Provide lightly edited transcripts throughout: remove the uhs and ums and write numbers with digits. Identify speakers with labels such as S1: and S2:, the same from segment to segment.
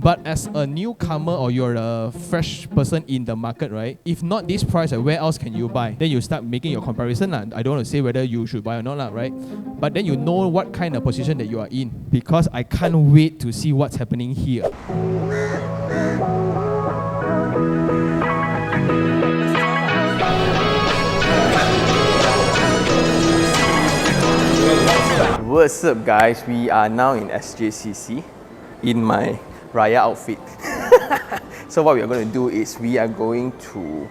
S1: But as a newcomer or you're a fresh person in the market, right? If not this price, where else can you buy? Then you start making your comparison. I don't want to say whether you should buy or not, right? But then you know what kind of position that you are in. Because I can't wait to see what's happening here. What's up guys, we are now in SJCC in my Raya outfit. So what we are going to do is we are going to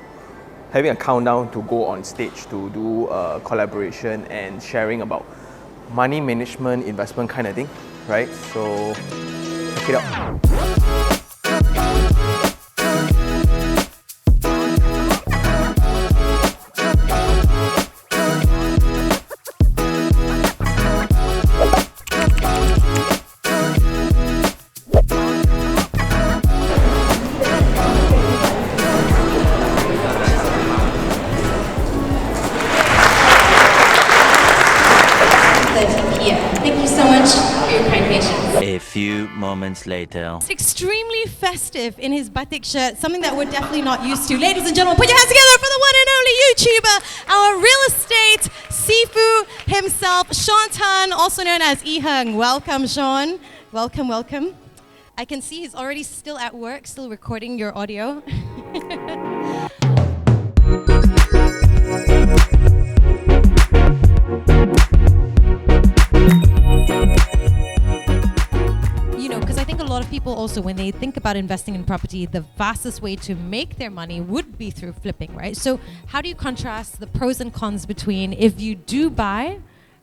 S1: having a countdown to go on stage to do a collaboration and sharing about money management, investment kind of thing, right? So check it out.
S2: Thank you so much for your kind patience.
S3: A few moments later.
S2: It's extremely festive in his batik shirt, something that we're definitely not used to. Ladies and gentlemen, put your hands together for the one and only YouTuber, our real estate Sifu himself, Sean Tan, also known as Iherng. Welcome, Sean. Welcome, welcome. I can see he's already still at work, still recording your audio. A lot of people also, when they think about investing in property, the fastest way to make their money would be through flipping, right? So how do you contrast the pros and cons between if you do buy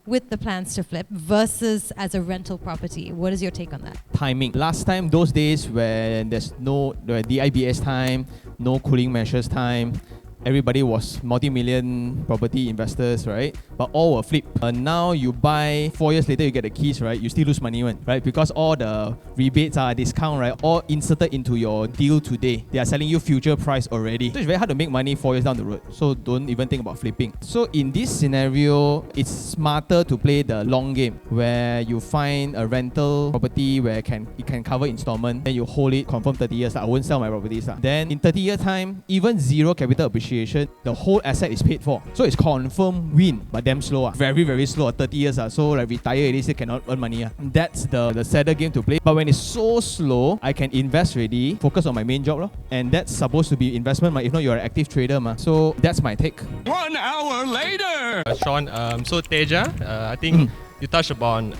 S2: with the plans to flip versus as a rental property? What is your take on that?
S1: Timing. Last time, those days when there's no DIBS time, no cooling measures time, everybody was multi-million property investors, right? But all were flip. Now you buy, 4 years later you get the keys, right? You still lose money, right? Because all the rebates are discount, right? All inserted into your deal today. They are selling you future price already. So it's very hard to make money 4 years down the road. So don't even think about flipping. So in this scenario, it's smarter to play the long game where you find a rental property where it can cover installment. Then you hold it, confirm 30 years. I won't sell my properties. Then in 30 year time, even zero capital appreciation, the whole asset is paid for. So it's confirm win, but damn slow. Very, very slow. 30 years. So like retire already, still cannot earn money. That's the sadder game to play. But when it's so slow, I can invest already, focus on my main job. And that's supposed to be investment. If not, you're an active trader. So that's my take.
S4: 1 hour later! Sean, so Teja, I think you touched upon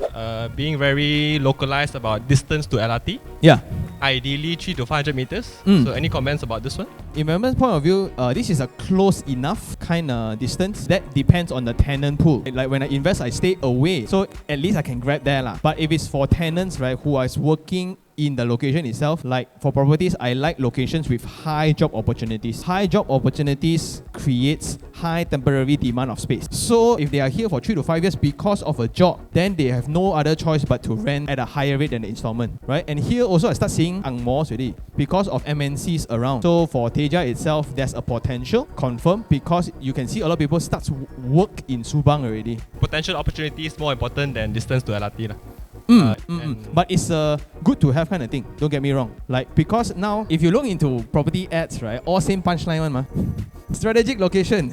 S4: being very localized about distance to LRT.
S1: Yeah.
S4: Ideally 300 to 500 meters. So any comments about this one?
S1: Investment point of view, this is a close enough kind of distance. That depends on the tenant pool. Like when I invest, I stay away. So at least I can grab there. But if it's for tenants, right, who are working in the location itself, like for properties, I like locations with high job opportunities. High job opportunities creates high temporary demand of space. So if they are here for 3 to 5 years because of a job, then they have no other choice but to rent at a higher rate than the installment, right? And here also I start seeing ang mohs already because of MNCs around. So for Teja itself, there's a potential confirmed because you can see a lot of people start to work in Subang already.
S4: Potential opportunity is more important than distance to LRT.
S1: But it's a good to have kind of thing. Don't get me wrong. Like because now if you look into property ads, right, all same punchline one, ma. Strategic location,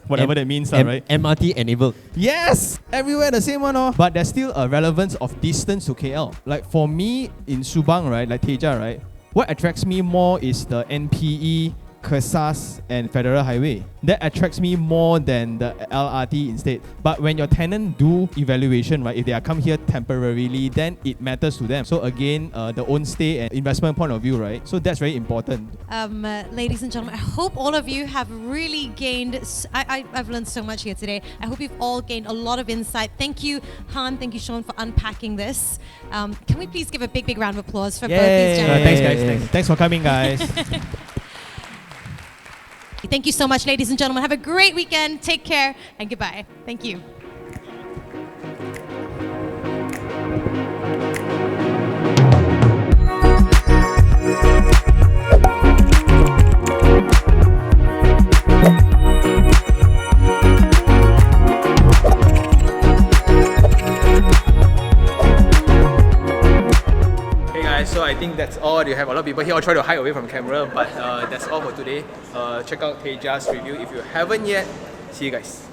S1: whatever that means, right?
S5: MRT enabled.
S1: Yes, everywhere the same one, But there's still a relevance of distance to KL. Like for me in Subang, right, like Teja, right, what attracts me more is the NPE, Kesas and Federal Highway. That attracts me more than the LRT instead. But when your tenant do evaluation, right, if they are come here temporarily, then it matters to them. So again, the own stay and investment point of view, right? So that's very important.
S2: Ladies and gentlemen, I hope all of you have really gained, I've learned so much here today. I hope you've all gained a lot of insight. Thank you, Han, thank you, Sean, for unpacking this. Can we please give a big round of applause for both these gentlemen?
S1: Thanks guys, thanks for coming guys.
S2: Thank you so much, ladies and gentlemen. Have a great weekend. Take care and goodbye. Thank you.
S1: So I think that's or you have a lot of people here all try to hide away from camera. But that's all for today. Check out Teja's review if you haven't yet. See you guys.